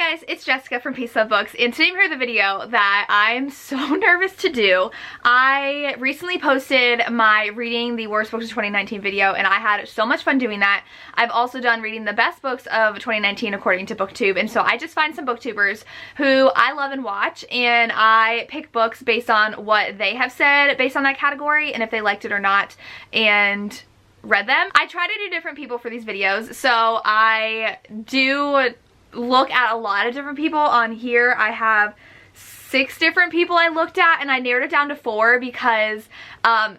Hi guys, it's Jessica from Peace Love Books, and today I'm here with a video that I'm so nervous to do. I recently posted my reading the worst books of 2019 video, and I had so much fun doing that. I've also done reading the best books of 2019 according to Booktube, and so I just find some booktubers who I love and watch, and I pick books based on what they have said based on that category, and if they liked it or not, and read them. I try to do different people for these videos, so I do look at a lot of different people. On here I have 6 different people I looked at, and I narrowed it down to 4 because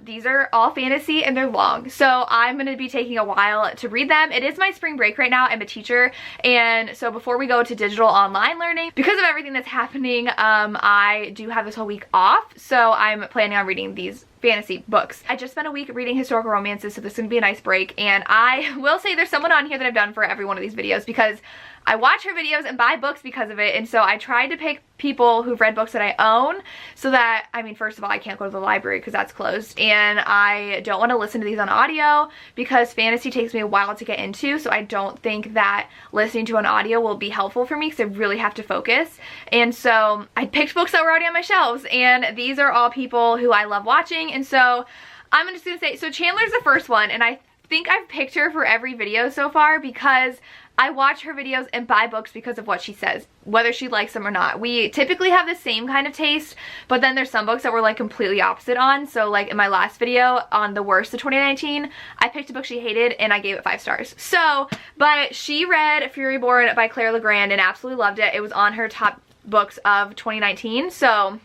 these are all fantasy and they're long, so I'm going to be taking a while to read them. It is my spring break right now. I'm a teacher, and so before we go to digital online learning, because of everything that's happening, I do have this whole week off, so I'm planning on reading these fantasy books. I just spent a week reading historical romances, so this is going to be a nice break, and I will say there's someone on here that I've done for every one of these videos because I watch her videos and buy books because of it, and so I tried to pick people who've read books that I own, so that, I mean, first of all, I can't go to the library because that's closed, and I don't want to listen to these on audio because fantasy takes me a while to get into, so I don't think that listening to an audio will be helpful for me because I really have to focus. And so I picked books that were already on my shelves, and these are all people who I love watching, and so I'm just gonna say, so Chandler's the first one, and I think I've picked her for every video so far because I watch her videos and buy books because of what she says, whether she likes them or not. We typically have the same kind of taste, but then there's some books that we're like completely opposite on. So like in my last video on the worst of 2019, I picked a book she hated and I gave it 5 stars. So, but she read Reborn by Claire Legrand and absolutely loved it. It was on her top books of 2019. So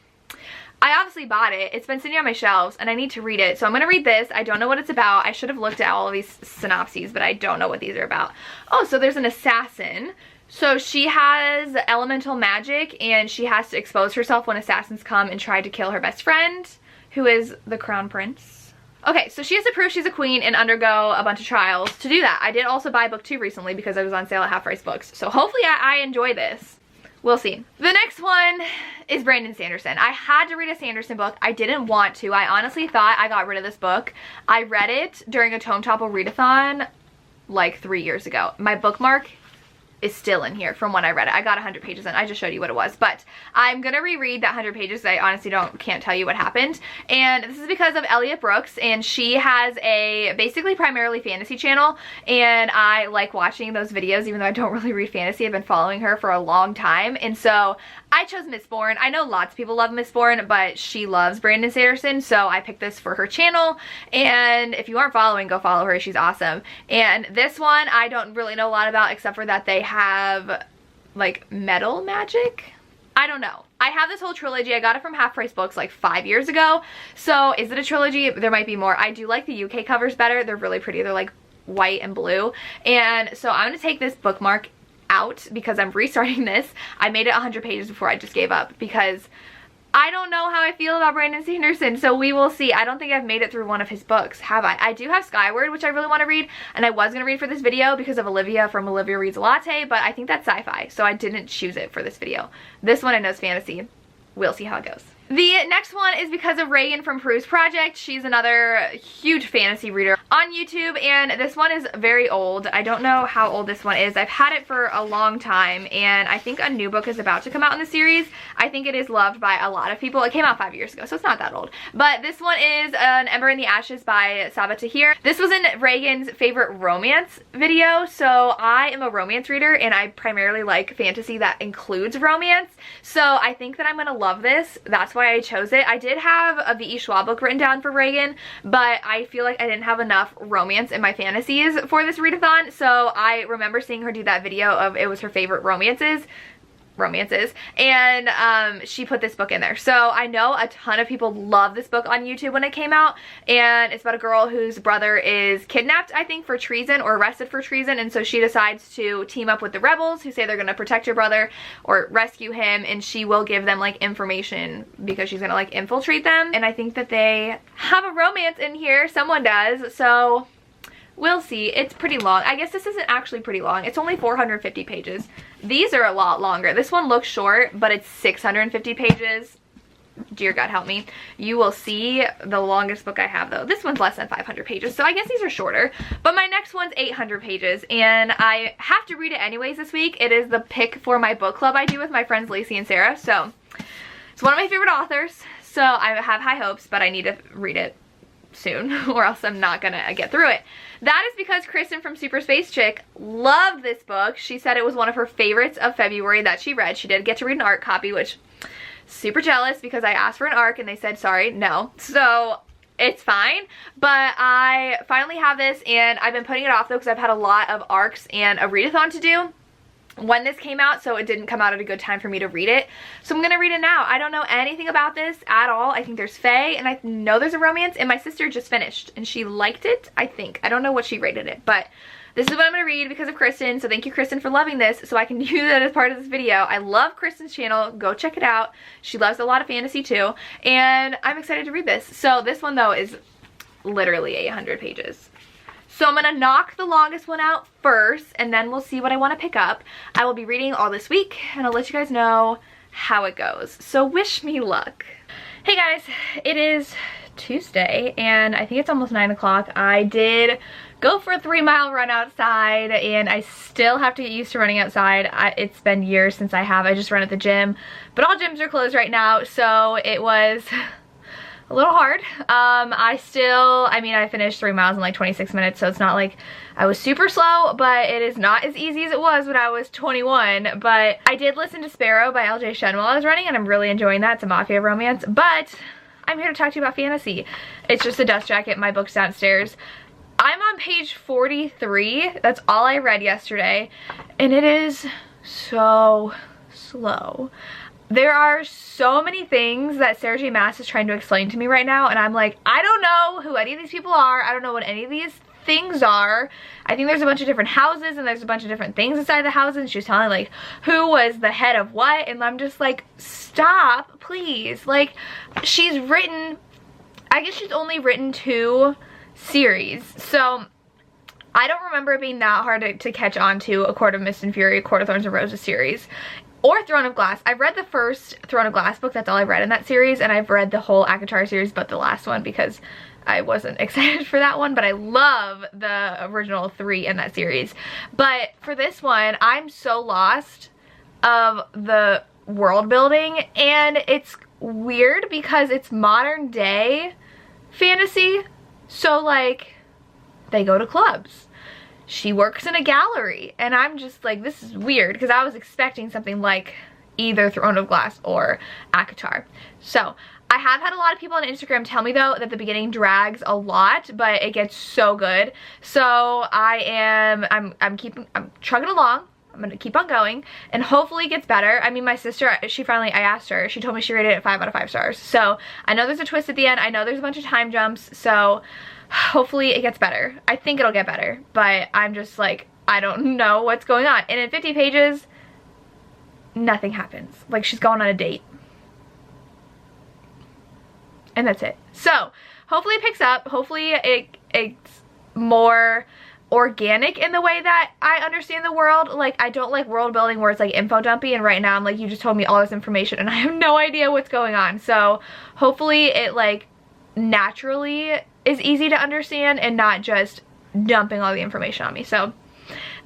I obviously bought it. It's been sitting on my shelves and I need to read it. So I'm going to read this. I don't know what it's about. I should have looked at all of these synopses, but I don't know what these are about. Oh, so there's an assassin. So she has elemental magic and she has to expose herself when assassins come and try to kill her best friend, who is the crown prince. Okay, so she has to prove she's a queen and undergo a bunch of trials to do that. I did also buy book 2 recently because it was on sale at Half Price Books. So hopefully I enjoy this. We'll see. The next one is Brandon Sanderson. I had to read a Sanderson book. I didn't want to. I honestly thought I got rid of this book. I read it during a Tome Topple readathon like 3 years ago. My bookmark is still in here from when I read it. I got 100 pages in. I just showed you what it was, but I'm gonna reread that 100 pages. I honestly can't tell you what happened, and this is because of Elliot Brooks, and she has a basically primarily fantasy channel, and I like watching those videos even though I don't really read fantasy. I've been following her for a long time, and so I chose Mistborn. I know lots of people love Mistborn, but she loves Brandon Sanderson, so I picked this for her channel, and if you aren't following, go follow her. She's awesome. And this one I don't really know a lot about except for that they have like metal magic. I don't know. I have this whole trilogy. I got it from Half Price Books like 5 years ago. So is it a trilogy? There might be more. I do like the UK covers better. They're really pretty. They're like white and blue. And so I'm going to take this bookmark out because I'm restarting this. I made it 100 pages before I just gave up because I don't know how I feel about Brandon Sanderson, so we will see. I don't think I've made it through one of his books, have I? I do have Skyward, which I really want to read, and I was going to read for this video because of Olivia from Olivia Reads a Latte, but I think that's sci-fi, so I didn't choose it for this video. This one I know is fantasy. We'll see how it goes. The next one is because of Reagan from Peru's Project. She's another huge fantasy reader on YouTube, and this one is very old. I don't know how old this one is. I've had it for a long time, and I think a new book is about to come out in the series. I think it is loved by a lot of people. It came out 5 years ago, so it's not that old. But this one is an Ember in the Ashes by Sabaa Tahir. This was in Reagan's favorite romance video, so I am a romance reader, and I primarily like fantasy that includes romance. So I think that I'm going to love this. That's why I chose it. I did have a V.E. Schwab book written down for Reagan, but I feel like I didn't have enough romance in my fantasies for this readathon, so I remember seeing her do that video of it was her favorite romances, and she put this book in there. So I know a ton of people love this book on YouTube when it came out, and it's about a girl whose brother is kidnapped, I think, for treason or arrested for treason, and so she decides to team up with the rebels who say they're going to protect her brother or rescue him, and she will give them like information because she's going to like infiltrate them. And I think that they have a romance in here. Someone does, so we'll see. It's pretty long. I guess this isn't actually pretty long. It's only 450 pages. These are a lot longer. This one looks short, but it's 650 pages. dear God help me, you will see the longest book I have though. This one's less than 500 pages, so I guess these are shorter. But my next one's 800 pages, and I have to read it anyways this week. It is the pick for my book club I do with my friends Lacey and Sarah, so it's one of my favorite authors, so I have high hopes, but I need to read it soon or else I'm not gonna get through it. That is because Kristen from Super Space Chick loved this book. She said it was one of her favorites of February that she read. She did get to read an ARC copy, which super jealous because I asked for an ARC and they said sorry, no. So it's fine, but I finally have this, and I've been putting it off though because I've had a lot of ARCs and a readathon to do when this came out, so it didn't come out at a good time for me to read it. So I'm gonna read it now. I don't know anything about this at all. I think there's fae, and I know there's a romance, and my sister just finished and she liked it, I think. I don't know what she rated it, but this is what I'm gonna read because of Kristen. So thank you, Kristen, for loving this, so I can use it as part of this video. I love Kristen's channel. Go check it out. She loves a lot of fantasy too, and I'm excited to read this. So this one though is literally 800 pages. So I'm gonna knock the longest one out first, and then we'll see what I want to pick up. I will be reading all this week, and I'll let you guys know how it goes. So wish me luck. Hey guys, it is Tuesday, and I think it's almost 9 o'clock. I did go for a 3-mile run outside, and I still have to get used to running outside. It's been years since I just run at the gym, but all gyms are closed right now, so it was a little hard. I finished 3 miles in like 26 minutes, so it's not like I was super slow, but it is not as easy as it was when I was 21. But I did listen to Sparrow by LJ Shen while I was running, and I'm really enjoying that. It's a mafia romance, but I'm here to talk to you about fantasy. It's just a dust jacket. My book's downstairs. I'm on page 43. That's all I read yesterday, and it is so slow. There are so many things that Sarah J. Maas is trying to explain to me right now, and I'm like, I don't know who any of these people are. I don't know what any of these things are. I think there's a bunch of different houses, and there's a bunch of different things inside the houses, and she's telling like who was the head of what, and I'm just like, stop, please. Like, she's written, I guess she's only written 2 series, so I don't remember it being that hard to catch on to A Court of Mist and Fury, A Court of Thorns and Roses series, or Throne of Glass. I've read the first Throne of Glass book, that's all I've read in that series, and I've read the whole ACOTAR series but the last one because I wasn't excited for that one, but I love the original 3 in that series. But for this one, I'm so lost of the world building, and it's weird because it's modern day fantasy, so like they go to clubs. She works in a gallery, and I'm just like, this is weird because I was expecting something like either Throne of Glass or ACOTAR. So I have had a lot of people on Instagram tell me though that the beginning drags a lot, but it gets so good. So I'm chugging along. I'm gonna keep on going, and hopefully it gets better. I mean, my sister, I asked her, she told me she rated it 5 out of 5 stars. So I know there's a twist at the end. I know there's a bunch of time jumps, so hopefully it gets better. I think it'll get better, but I'm just like, I don't know what's going on. And in 50 pages, nothing happens. Like, she's going on a date. And that's it. So hopefully it picks up. Hopefully it's more organic in the way that I understand the world. Like, I don't like world building where it's like info dumpy, and right now I'm like, you just told me all this information and I have no idea what's going on. So hopefully it like naturally is easy to understand and not just dumping all the information on me. So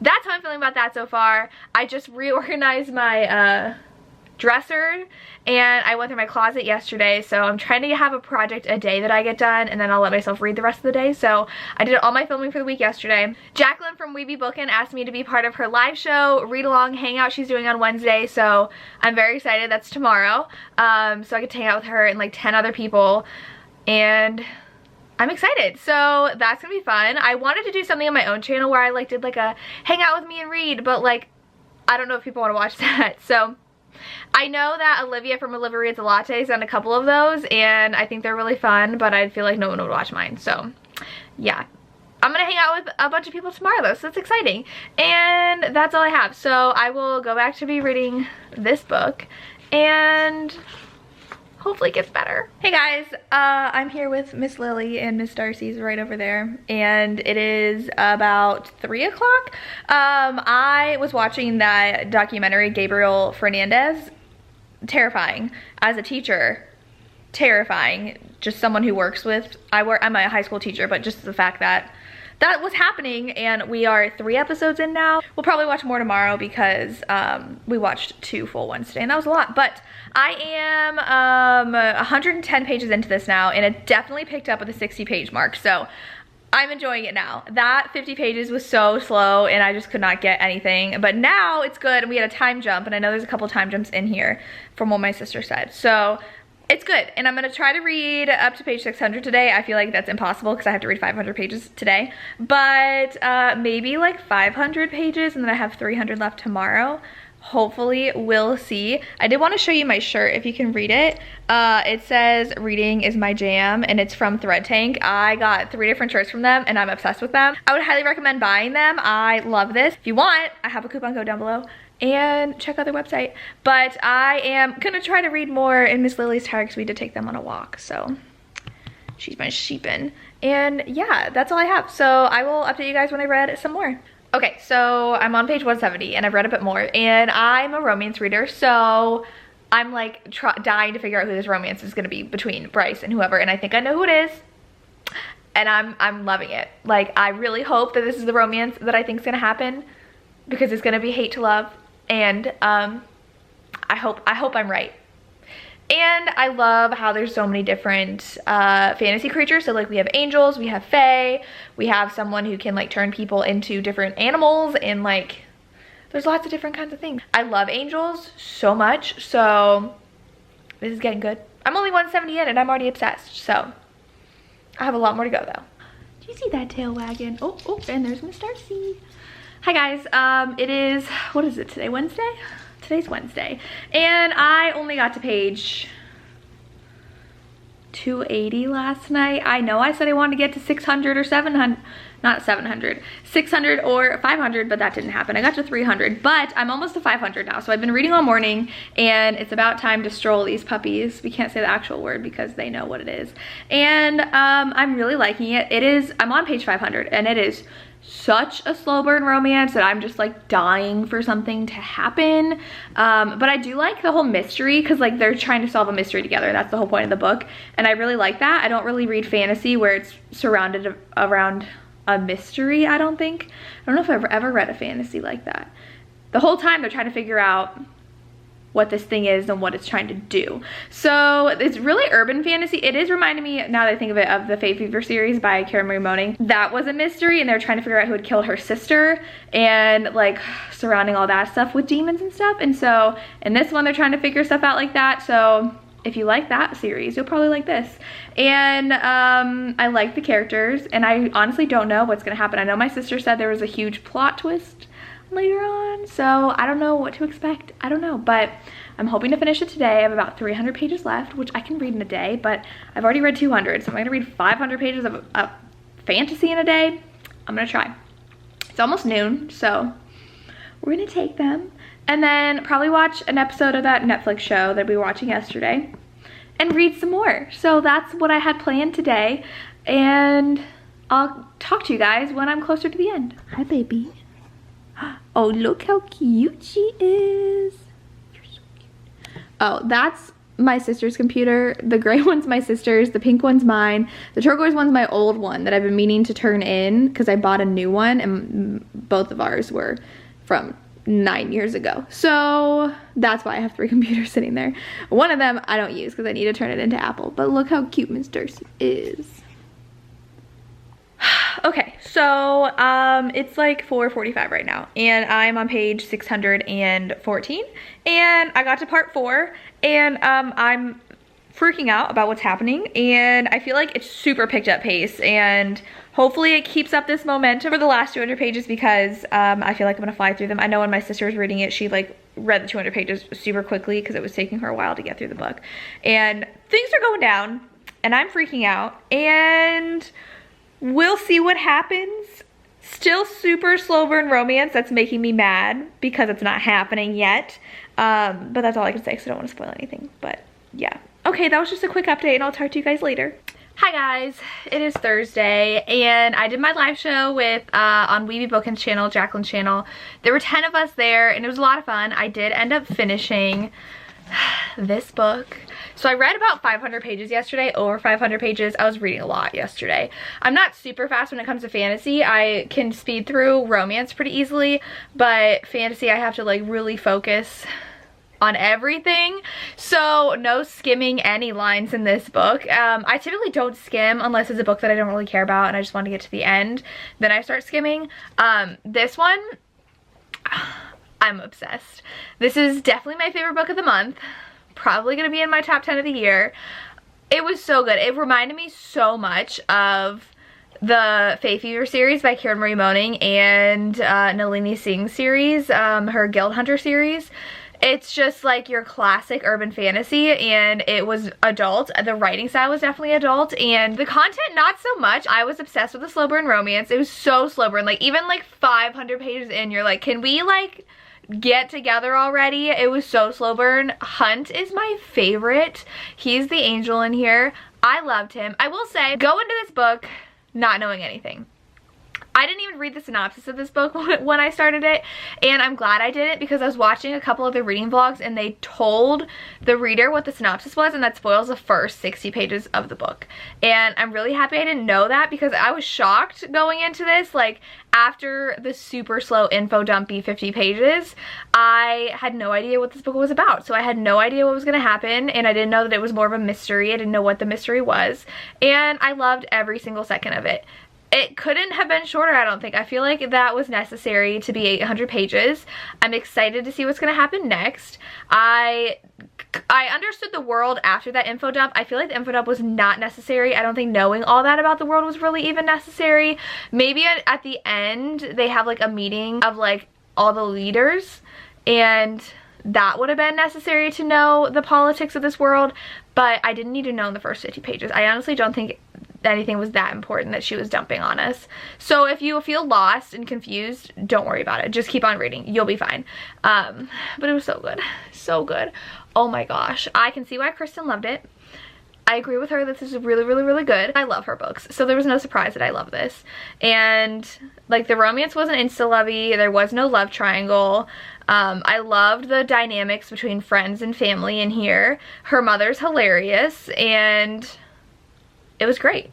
that's how I'm feeling about that so far. I just reorganized my dresser, and I went through my closet yesterday, so I'm trying to have a project a day that I get done, and then I'll let myself read the rest of the day. So I did all my filming for the week yesterday. Jacqueline from Weeby Bookin' asked me to be part of her live show read along hangout she's doing on Wednesday, so I'm very excited. That's tomorrow. So I get to hang out with her and like 10 other people, and I'm excited. So that's gonna be fun. I wanted to do something on my own channel where I like did like a hang out with me and read, but like I don't know if people want to watch that. So I know that Olivia from Olivia Reads a Latte sent a couple of those, and I think they're really fun, but I feel like no one would watch mine. So yeah, I'm gonna hang out with a bunch of people tomorrow though, so that's exciting. And that's all I have. So I will go back to be reading this book, and hopefully it gets better. Hey guys, I'm here with Miss Lily, and Miss Darcy's right over there, and it is about 3 o'clock. I was watching that documentary, Gabriel Fernandez. Terrifying. As a teacher, terrifying. Just someone who works with, I'm a high school teacher, but just the fact that that was happening, and we are 3 episodes in now. We'll probably watch more tomorrow because we watched 2 full ones today, and that was a lot. But I am 110 pages into this now, and it definitely picked up at the 60-page mark, so I'm enjoying it now. That 50 pages was so slow, and I just could not get anything, but now it's good, and we had a time jump, and I know there's a couple time jumps in here from what my sister said, so it's good. And I'm gonna try to read up to page 600 today. I feel like that's impossible because I have to read 500 pages today, but maybe like 500 pages, and then I have 300 left tomorrow. Hopefully, we'll see. I did want to show you my shirt if you can read it. It says reading is my jam, and it's from Thread Tank. I got 3 different shirts from them, and I'm obsessed with them. I would highly recommend buying them. I love this. If you want, I have a coupon code down below, and check out their website. But I am gonna try to read more in Miss Lily's Tower because we did take them on a walk, so she's my sheepin'. And yeah, that's all I have. So I will update you guys when I read some more. Okay, so I'm on page 170 and I've read a bit more, and I'm a romance reader, so I'm like dying to figure out who this romance is gonna be between Bryce and whoever, and I think I know who it is, and I'm loving it. Like, I really hope that this is the romance that I think is gonna happen, because it's gonna be hate to love, and I hope I'm right. And I love how there's so many different fantasy creatures. So like we have angels, we have fae, we have someone who can like turn people into different animals, and like there's lots of different kinds of things. I love angels so much, so this is getting good. I'm only 170 in and I'm already obsessed, so I have a lot more to go though. Do you see that tail wagging? Oh, and there's Miss Darcy. Hi guys, it is, what is it today, Wednesday? Today's Wednesday, and I only got to page 280 last night. I know I said I wanted to get to 600 or 700, not 700, 600 or 500, but that didn't happen. I got to 300, but I'm almost to 500 now. So I've been reading all morning, and it's about time to stroll these puppies. We can't say the actual word because they know what it is. And I'm really liking it. I'm on page 500, and it is such a slow burn romance that I'm just like dying for something to happen. But I do like the whole mystery, because like they're trying to solve a mystery together. That's the whole point of the book, and I really like that. I don't really read fantasy where it's surrounded around a mystery. I don't know if I've ever read a fantasy like that. The whole time they're trying to figure out what this thing is and what it's trying to do. So it's really urban fantasy. It is reminding me, now that I think of it, of the Fae Fever series by Karen Marie Moning. That was a mystery, and they're trying to figure out who had killed her sister, and like surrounding all that stuff with demons and stuff. And so in this one, they're trying to figure stuff out like that. So if you like that series, you'll probably like this. And I like the characters, and I honestly don't know what's gonna happen. I know my sister said there was a huge plot twist later on, so I don't know what to expect. I don't know, but I'm hoping to finish it today. I have about 300 pages left, which I can read in a day, but I've already read 200, so I'm gonna read 500 pages of fantasy in a day. I'm gonna try. It's almost noon, so we're gonna take them, and then probably watch an episode of that Netflix show that we were watching yesterday, and read some more. So that's what I had planned today, and I'll talk to you guys when I'm closer to the end. Hi, baby. Oh, look how cute she is. You're so cute. Oh, that's my sister's computer. The gray one's my sister's, the pink one's mine. The turquoise one's my old one that I've been meaning to turn in because I bought a new one, and both of ours were from 9 years ago. So that's why I have 3 computers sitting there. One of them I don't use because I need to turn it into Apple, but look how cute Miss Darcy is. Okay, so it's like 4:45 right now, and I'm on page 614, and I got to part 4, and I'm freaking out about what's happening, and I feel like it's super picked up pace, and hopefully it keeps up this momentum for the last 200 pages, because I feel like I'm gonna fly through them. I know when my sister was reading it, she like read the 200 pages super quickly because it was taking her a while to get through the book, and things are going down, and I'm freaking out, and we'll see what happens. Still super slow burn romance that's making me mad because it's not happening yet. But that's all I can say because I don't want to spoil anything. But yeah. Okay, that was just a quick update, and I'll talk to you guys later. Hi guys, it is Thursday, and I did my live show with on Weeby Bookins' channel, Jacqueline's channel. There were 10 of us there, and it was a lot of fun. I did end up finishing This book. So I read about 500 pages yesterday, over 500 pages. I was reading a lot yesterday. I'm not super fast when it comes to fantasy. I can speed through romance pretty easily, but fantasy I have to like really focus on everything. So no skimming any lines in this book. I typically don't skim unless it's a book that I don't really care about and I just want to get to the end. Then I start skimming. This one, I'm obsessed. This is definitely my favorite book of the month. Probably gonna be in my top 10 of the year. It was so good. It reminded me so much of the Fae Fever series by Kieran Marie Moning and Nalini Singh's series, her Guild Hunter series. It's just like your classic urban fantasy, and it was adult. The writing style was definitely adult, and the content not so much. I was obsessed with the slow burn romance. It was so slow burn. Like even like 500 pages in, you're like, can we like get together already? It was so slow burn. Hunt is my favorite. He's the angel in here. I loved him. I will say, go into this book not knowing anything. I didn't even read the synopsis of this book when I started it, and I'm glad I didn't because I was watching a couple of the reading vlogs and they told the reader what the synopsis was, and that spoils the first 60 pages of the book. And I'm really happy I didn't know that because I was shocked going into this. Like after the super slow info dumpy 50 pages, I had no idea what this book was about. So I had no idea what was going to happen, and I didn't know that it was more of a mystery. I didn't know what the mystery was, and I loved every single second of it. It couldn't have been shorter, I don't think. I feel like that was necessary to be 800 pages. I'm excited to see what's going to happen next. I understood the world after that info dump. I feel like the info dump was not necessary. I don't think knowing all that about the world was really even necessary. Maybe at the end they have like a meeting of like all the leaders, and that would have been necessary to know the politics of this world, but I didn't need to know in the first 50 pages. I honestly don't think anything was that important that she was dumping on us. So if you feel lost and confused, don't worry about it. Just keep on reading. You'll be fine. But it was so good. So good. Oh my gosh. I can see why Kristen loved it. I agree with her that this is really, really, really good. I love her books, so there was no surprise that I love this. And like the romance wasn't insta-lovey. There was no love triangle. I loved the dynamics between friends and family in here. Her mother's hilarious, and it was great.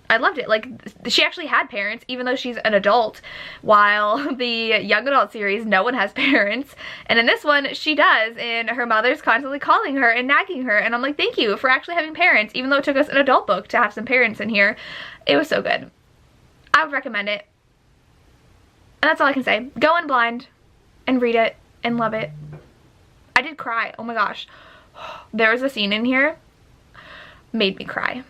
I loved it. Like, she actually had parents, even though she's an adult, while the young adult series, no one has parents. And in this one, she does, and her mother's constantly calling her and nagging her, and I'm like, thank you for actually having parents, even though it took us an adult book to have some parents in here. It was so good. I would recommend it. And that's all I can say. Go in blind and read it and love it. I did cry. Oh my gosh. There was a scene in here, made me cry.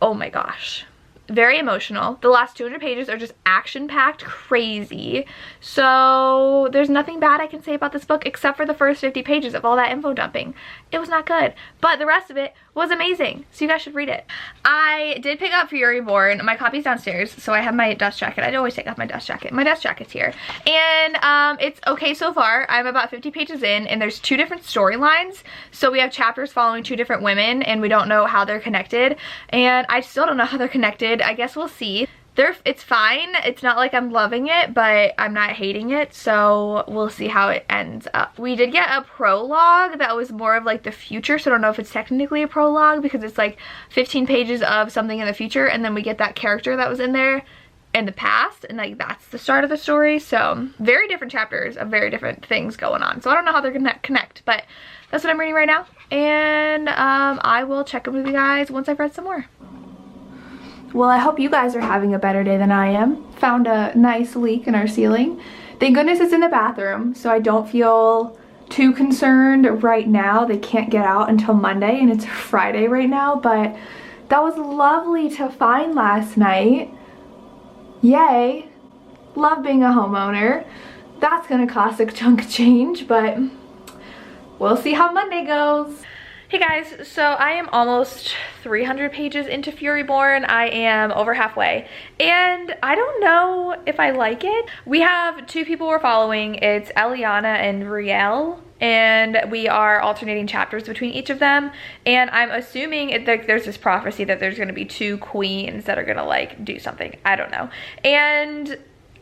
Oh my gosh. Very emotional. The last 200 pages are just action-packed crazy. So there's nothing bad I can say about this book except for the first 50 pages of all that info dumping. It was not good, but the rest of it was amazing. So you guys should read it. I did pick up Reborn. My copy's downstairs, so I have my dust jacket. I always take off my dust jacket. My dust jacket's here. And it's okay so far. I'm about 50 pages in, and there's 2 different storylines. So we have chapters following 2 different women, and we don't know how they're connected. And I still don't know how they're connected. I guess we'll see. It's fine. It's not like I'm loving it, but I'm not hating it, so we'll see how it ends up. We did get a prologue that was more of like the future, so I don't know if it's technically a prologue because it's like 15 pages of something in the future, and then we get that character that was in there in the past, and like that's the start of the story. So very different chapters of very different things going on. So I don't know how they're gonna connect, but that's what I'm reading right now, and I will check in with you guys once I've read some more. Well, I hope you guys are having a better day than I am. Found a nice leak in our ceiling. Thank goodness it's in the bathroom, so I don't feel too concerned right now. They can't get out until Monday, and it's Friday right now, but that was lovely to find last night. Yay. Love being a homeowner. That's gonna cost a chunk of change, but we'll see how Monday goes. Hey guys, so I am almost 300 pages into Reborn. I am over halfway, and I don't know if I like it. We have 2 people we're following. It's Eliana and Riel, and we are alternating chapters between each of them, and I'm assuming there's this prophecy that there's going to be 2 queens that are going to like do something. I don't know. And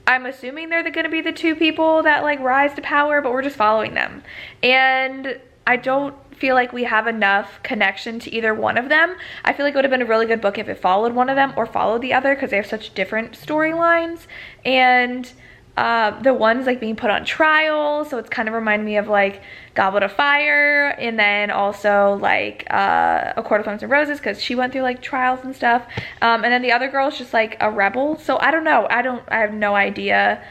I'm assuming they're going to be the 2 people that like rise to power, but we're just following them. And I don't feel like we have enough connection to either one of them. I feel like it would have been a really good book if it followed one of them or followed the other, because they have such different storylines. And the one's like being put on trial, so it's kind of reminded me of like Goblet of Fire, and then also like A Court of Thorns and Roses, because she went through like trials and stuff. And then the other girl is just like a rebel. So I don't know. I have no idea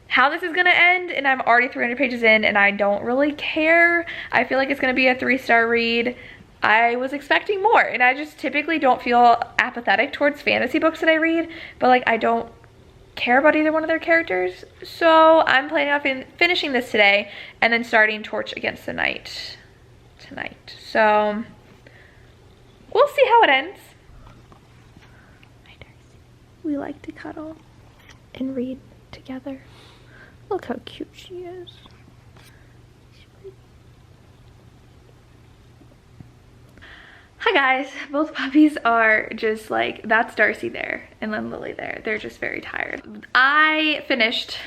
how this is gonna end, and I'm already 300 pages in and I don't really care. I feel like it's gonna be a 3-star read. I was expecting more, and I just typically don't feel apathetic towards fantasy books that I read, but like I don't care about either one of their characters. So I'm planning on finishing this today and then starting Torch Against the Night tonight. So we'll see how it ends. Hi, Darcy. We like to cuddle and read together. Look how cute she is. Hi guys, both puppies are just like, that's Darcy there and then Lily there. They're just very tired. I finished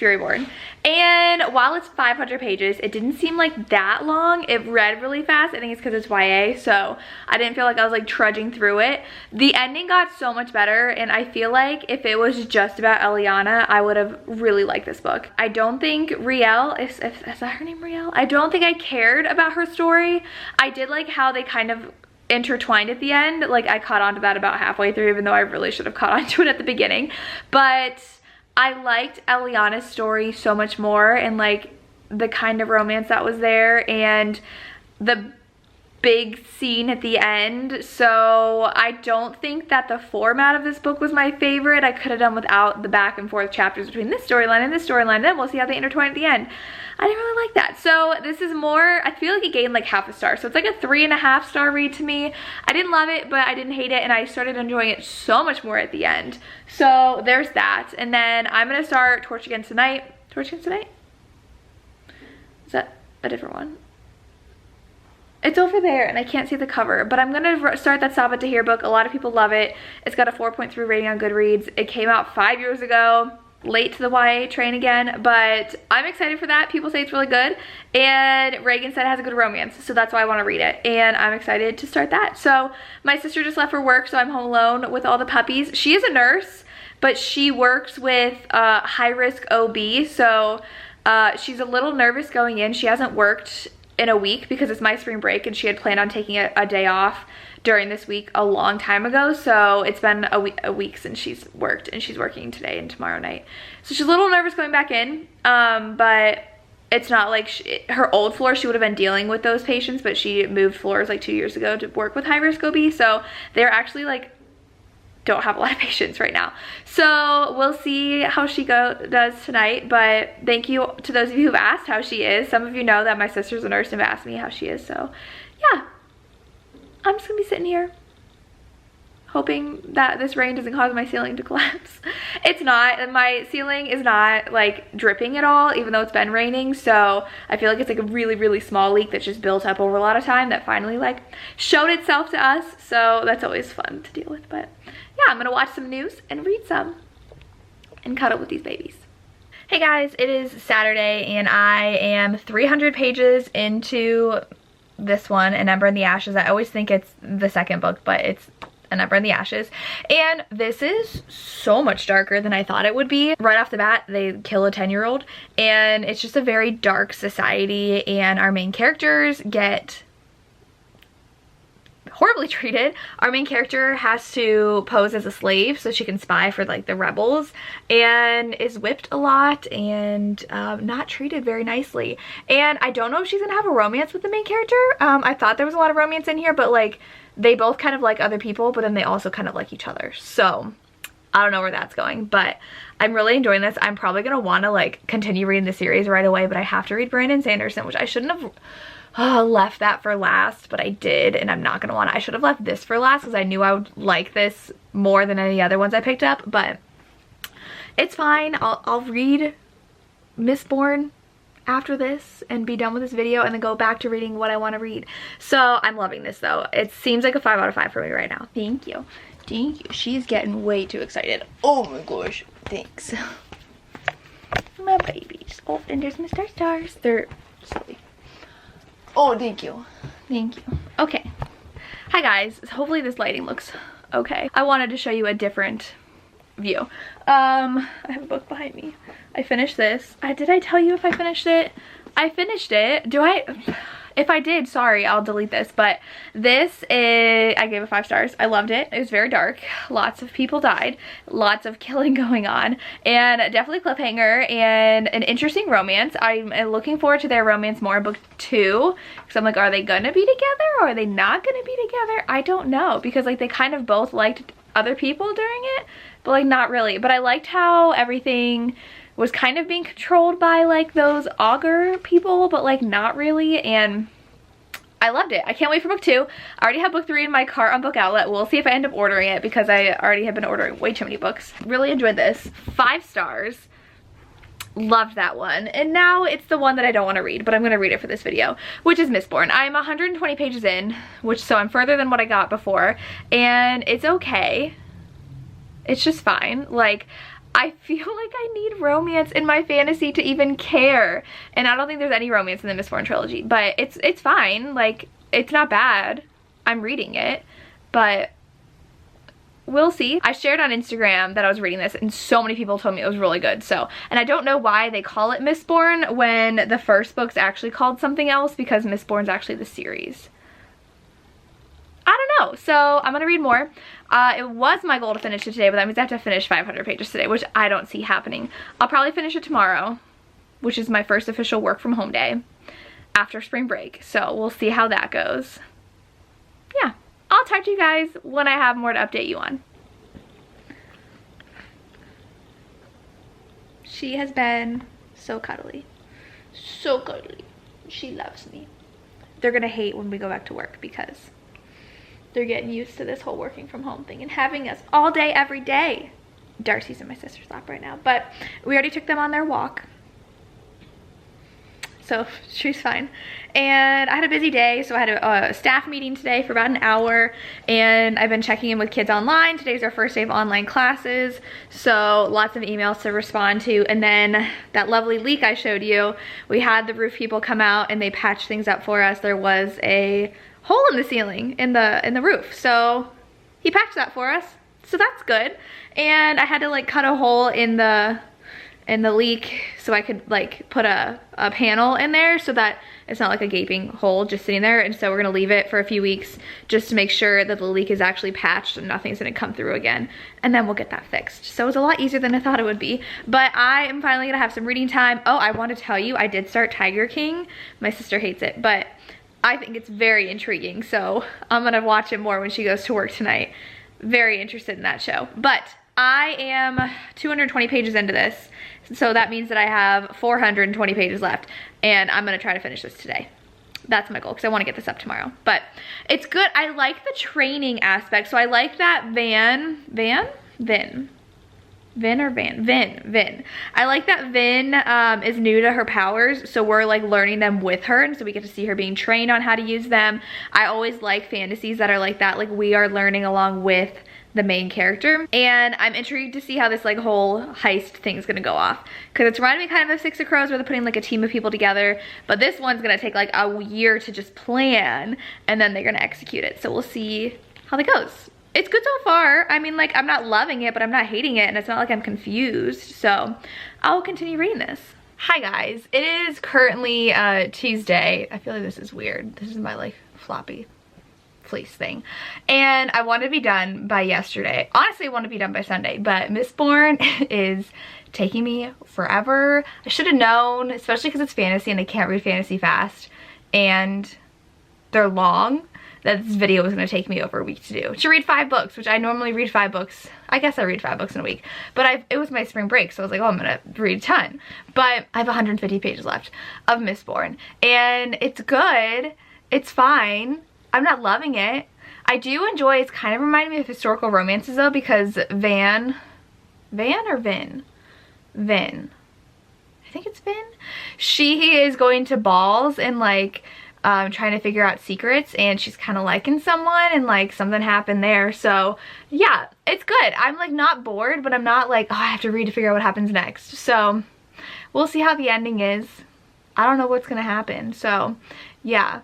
Reborn, and while it's 500 pages, it didn't seem like that long. It read really fast. I think it's because it's YA, so I didn't feel like I was like trudging through it. The ending got so much better, and I feel like if it was just about Eliana, I would have really liked this book. I don't think Riel, is that her name, Riel? I don't think I cared about her story. I did like how they kind of intertwined at the end. Like I caught on to that about halfway through, even though I really should have caught on to it at the beginning. But I liked Eliana's story so much more, and like the kind of romance that was there and the big scene at the end. So I don't think that the format of this book was my favorite. I could have done without the back and forth chapters between this storyline and this storyline. Then we'll see how they intertwine at the end. I didn't really like that. So this is more, I feel like it gained like half a star. So it's like a 3.5-star read to me. I didn't love it, but I didn't hate it, and I started enjoying it so much more at the end. So there's that. And then I'm gonna start Torch Against the Night. Torch Against the Night? Is that a different one? It's over there and I can't see the cover, but I'm gonna start that Sabaa Tahir book. A lot of people love it. It's got a 4.3 rating on Goodreads. It came out 5 years ago. Late to the YA train again, but I'm excited for that. People say it's really good, and Reagan said it has a good romance, so that's why I want to read it, and I'm excited to start that. So my sister just left for work, so I'm home alone with all the puppies. She is a nurse, but she works with high-risk OB, so she's a little nervous going in. She hasn't worked in a week because it's my spring break, and she had planned on taking a day off during this week a long time ago. So it's been a week since she's worked, and she's working today and tomorrow night. So she's a little nervous going back in, but it's not like her old floor, she would have been dealing with those patients, but she moved floors like 2 years ago to work with high-risk OB. So they're actually like, don't have a lot of patients right now. So we'll see how she does tonight, but thank you to those of you who've asked how she is. Some of you know that my sister's a nurse and have asked me how she is, so yeah. I'm just gonna be sitting here hoping that this rain doesn't cause my ceiling to collapse. It's not, my ceiling is not like dripping at all, even though it's been raining. So I feel like it's like a really, really small leak that's just built up over a lot of time that finally like showed itself to us. So that's always fun to deal with. But yeah, I'm gonna watch some news and read some and cuddle with these babies. Hey guys, it is Saturday and I am 300 pages into this one, An Ember in the Ashes. I always think it's the second book, but it's An Ember in the Ashes, and this is so much darker than I thought it would be. Right off the bat, they kill a 10-year-old, and it's just a very dark society, and our main characters get horribly treated. Our main character has to pose as a slave so she can spy for like the rebels, and is whipped a lot and not treated very nicely. And I don't know if she's gonna have a romance with the main character. I thought there was a lot of romance in here, but like they both kind of like other people, but then they also kind of like each other. So I don't know where that's going, but I'm really enjoying this. I'm probably gonna want to like continue reading the series right away, but I have to read Brandon Sanderson, which I shouldn't have left that for last, but I did, and I'm not gonna want to. I should have left this for last because I knew I would like this more than any other ones I picked up, but it's fine. I'll read Mistborn after this and be done with this video and then go back to reading what I want to read. So I'm loving this though. It seems like a 5 out of 5 for me right now. Thank you. Thank you. She's getting way too excited. Oh my gosh. Thanks. My babies. Oh, and there's my stars. They're silly. Oh, thank you. Thank you. Okay. Hi guys. Hopefully this lighting looks okay. I wanted to show you a different view. I have a book behind me. I finished this. Did I tell you if I finished it? I finished it. If I did, sorry, I'll delete this. But this is, I gave it 5 stars. I loved it. It was very dark. Lots of people died. Lots of killing going on. And definitely cliffhanger and an interesting romance. I'm looking forward to their romance more in book 2. Because I'm like, are they gonna be together or are they not gonna be together? I don't know. Because like they kind of both liked other people during it. But like not really. But I liked how everything was kind of being controlled by like those augur people, but like not really, and I loved it. I can't wait for book 2. I already have book 3 in my cart on Book Outlet. We'll see if I end up ordering it because I already have been ordering way too many books. Really enjoyed this. 5 stars. Loved that one. And now it's the one that I don't want to read, but I'm going to read it for this video, which is Mistborn. I'm 120 pages in, so I'm further than what I got before, and it's okay. It's just fine. Like, I feel like I need romance in my fantasy to even care. And I don't think there's any romance in the Mistborn trilogy. But it's fine. Like, it's not bad. I'm reading it. But we'll see. I shared on Instagram that I was reading this and so many people told me it was really good. So, and I don't know why they call it Mistborn when the first book's actually called something else, because Mistborn's actually the series. I don't know. So I'm gonna read more. It was my goal to finish it today, but that means I have to finish 500 pages today, which I don't see happening. I'll probably finish it tomorrow, which is my first official work from home day after spring break. So we'll see how that goes. Yeah, I'll talk to you guys when I have more to update you on. She has been so cuddly. So cuddly. She loves me. They're gonna hate when we go back to work because they're getting used to this whole working from home thing and having us all day, every day. Darcy's in my sister's lap right now, but we already took them on their walk. So she's fine. And I had a busy day, so I had a staff meeting today for about an hour, and I've been checking in with kids online. Today's our first day of online classes, so lots of emails to respond to. And then that lovely leak I showed you, we had the roof people come out and they patched things up for us. There was a hole in the ceiling in the roof, so he patched that for us, so that's good. And I had to like cut a hole in the leak so I could like put a panel in there so that it's not like a gaping hole just sitting there. And so we're gonna leave it for a few weeks just to make sure that the leak is actually patched and nothing's gonna come through again, and then we'll get that fixed. So it's a lot easier than I thought it would be. But I am finally gonna have some reading time. Oh, I want to tell you, I did start Tiger King. My sister hates it, but I think it's very intriguing, so I'm gonna watch it more when she goes to work tonight. Very interested in that show. But I am 220 pages into this, so that means that I have 420 pages left, and I'm gonna try to finish this today. That's my goal, because I want to get this up tomorrow. But it's good. I like the training aspect, so I like that Vin. I like that Vin is new to her powers, so we're like learning them with her, and so we get to see her being trained on how to use them. I always like fantasies that are like that, like we are learning along with the main character. And I'm intrigued to see how this like whole heist thing is gonna go off, because it's reminding me kind of Six of Crows where they're putting like a team of people together, but this one's gonna take like a year to just plan and then they're gonna execute it. So we'll see how that goes. It's good so far. I mean, like, I'm not loving it, but I'm not hating it, and it's not like I'm confused. So I'll continue reading this. Hi guys, it is currently Tuesday. I feel like this is weird. This is my like floppy fleece thing, and I wanted to be done by yesterday. Honestly, I want to be done by Sunday, but Mistborn is taking me forever. I should have known, especially because it's fantasy and I can't read fantasy fast, and they're long, that this video was going to take me over a week to do. To read 5 books, which I normally read 5 books. I guess I read 5 books in a week. But it was my spring break, so I was like, oh, I'm going to read a ton. But I have 150 pages left of Mistborn. And it's good. It's fine. I'm not loving it. I do enjoy, it's kind of reminding me of historical romances though, because Vin. I think it's Vin. She is going to balls and like trying to figure out secrets, and she's kind of liking someone, and like something happened there. So yeah, it's good. I'm like not bored, but I'm not like, oh, I have to read to figure out what happens next. So we'll see how the ending is. I don't know what's gonna happen, so yeah.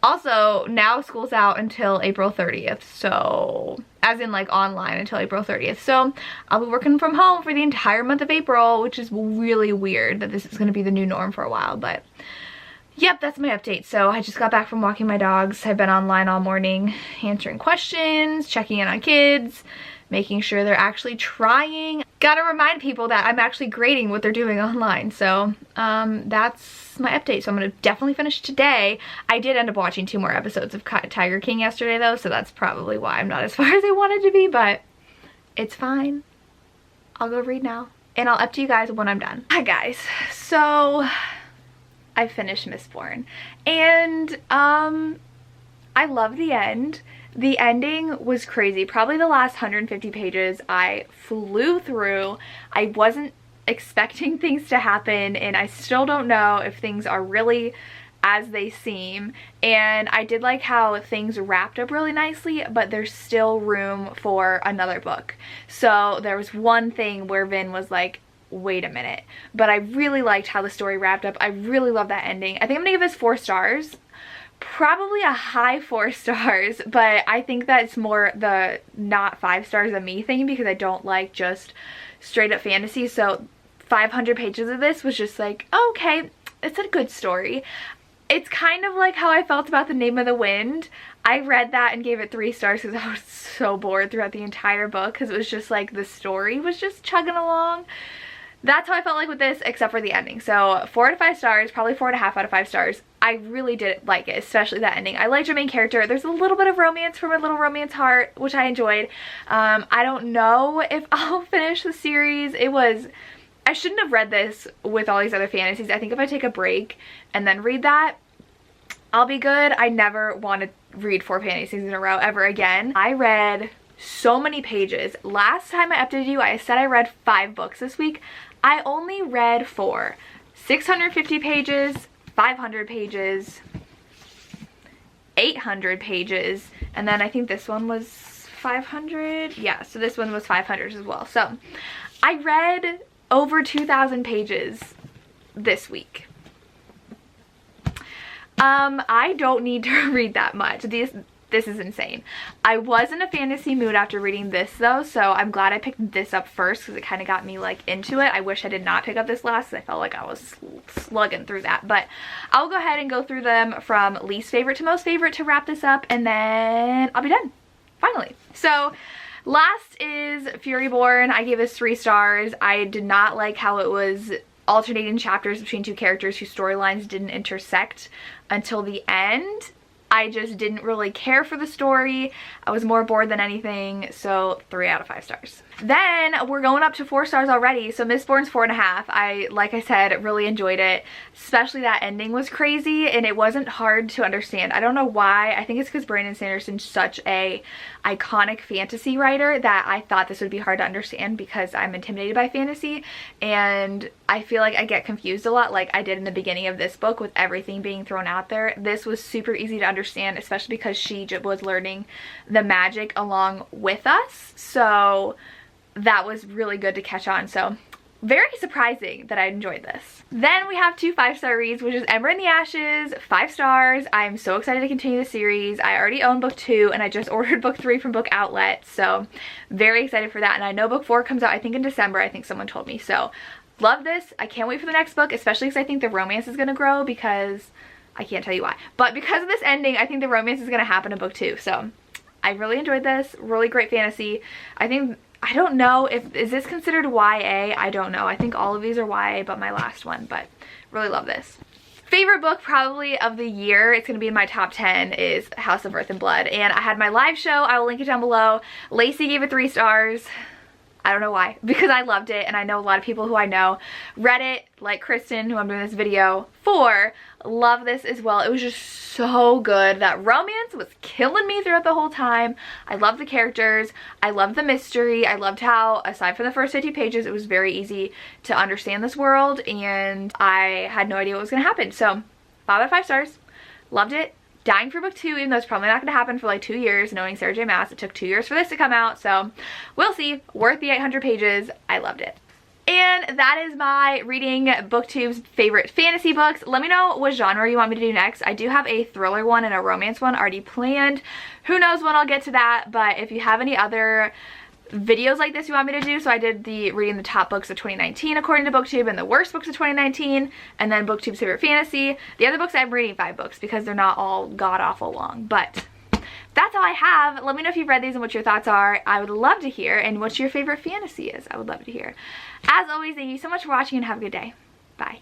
Also, now school's out until April 30th, so, as in like online until April 30th. So I'll be working from home for the entire month of April, which is really weird that this is going to be the new norm for a while, but yep, that's my update. So I just got back from walking my dogs. I've been online all morning answering questions, checking in on kids, making sure they're actually trying. Gotta remind people that I'm actually grading what they're doing online. So that's my update. So I'm gonna definitely finish today. I did end up watching 2 more episodes of Tiger King yesterday though, so that's probably why I'm not as far as I wanted to be, but it's fine. I'll go read now and I'll update you guys when I'm done. Hi guys, so I finished Mistborn and I love the end. The ending was crazy. Probably the last 150 pages I flew through. I wasn't expecting things to happen and I still don't know if things are really as they seem. And I did like how things wrapped up really nicely, but there's still room for another book. So there was one thing where Vin was like, wait a minute. But I really liked how the story wrapped up. I really love that ending. I think I'm gonna give this 4 stars. Probably a high 4 stars, but I think that's more the not 5 stars of me thing because I don't like just straight up fantasy. So 500 pages of this was just like, oh, okay, it's a good story. It's kind of like how I felt about The Name of the Wind. I read that and gave it 3 stars because I was so bored throughout the entire book because it was just like the story was just chugging along. That's how I felt like with this, except for the ending. So 4 out of 5 stars, probably 4.5 out of 5 stars. I really did like it, especially that ending. I liked your main character. There's a little bit of romance from a little romance heart, which I enjoyed. I don't know if I'll finish the series. I shouldn't have read this with all these other fantasies. I think if I take a break and then read that, I'll be good. I never want to read 4 fantasies in a row ever again. I read so many pages. Last time I updated you, I said I read 5 books this week. I only read 4. 650 pages, 500 pages, 800 pages, and then I think this one was 500. Yeah, so this one was 500 as well. So I read over 2,000 pages this week. I don't need to read that much. This is insane. I was in a fantasy mood after reading this though, so I'm glad I picked this up first because it kind of got me like into it. I wish I did not pick up this last because I felt like I was slugging through that, but I'll go ahead and go through them from least favorite to most favorite to wrap this up, and then I'll be done, finally. So last is Reborn. I gave this 3 stars. I did not like how it was alternating chapters between 2 characters whose storylines didn't intersect until the end. I just didn't really care for the story. I was more bored than anything, so 3 out of 5 stars. Then we're going up to 4 stars already, so Mistborn's 4.5. Like I said, really enjoyed it, especially that ending was crazy and it wasn't hard to understand. I don't know why. I think it's because Brandon Sanderson's such a iconic fantasy writer that I thought this would be hard to understand because I'm intimidated by fantasy, and I feel like I get confused a lot like I did in the beginning of this book with everything being thrown out there. This was super easy to understand, especially because she was learning the magic along with us, so that was really good to catch on. So very surprising that I enjoyed this. Then we have 2 5-star reads, which is Ember in the Ashes, 5 stars. I'm so excited to continue the series. I already own book 2 and I just ordered book 3 from Book Outlet, so very excited for that. And I know book 4 comes out I think in December, I think someone told me. So love this. I can't wait for the next book, especially because I think the romance is going to grow, because I can't tell you why, but because of this ending I think the romance is going to happen in book 2. So I really enjoyed this. Really great fantasy. I don't know is this considered YA? I don't know. I think all of these are YA but my last one, but really love this. Favorite book probably of the year, it's going to be in my top 10, is House of Earth and Blood. And I had my live show. I will link it down below. Lacey gave it 3 stars. I don't know why, because I loved it, and I know a lot of people who I know read it, like Kristen, who I'm doing this video for, love this as well. It was just so good. That romance was killing me throughout the whole time. I love the characters. I love the mystery. I loved how, aside from the first 50 pages, it was very easy to understand this world, and I had no idea what was going to happen. So 5 out of 5 stars. Loved it. Dying for book 2, even though it's probably not going to happen for like 2 years, knowing Sarah J Maas. It took 2 years for this to come out, so we'll see. Worth the 800 pages. I loved it. And that is my reading Booktube's favorite fantasy books. Let me know what genre you want me to do next. I do have a thriller one and a romance one already planned. Who knows when I'll get to that, but if you have any other videos like this you want me to do, so I did the reading the top books of 2019 according to Booktube and the worst books of 2019, and then Booktube's favorite fantasy. The other books, I'm reading 5 books because they're not all god-awful long, but that's all I have. Let me know if you've read these and what your thoughts are. I would love to hear, and what your favorite fantasy is. I would love to hear. As always, thank you so much for watching and have a good day. Bye.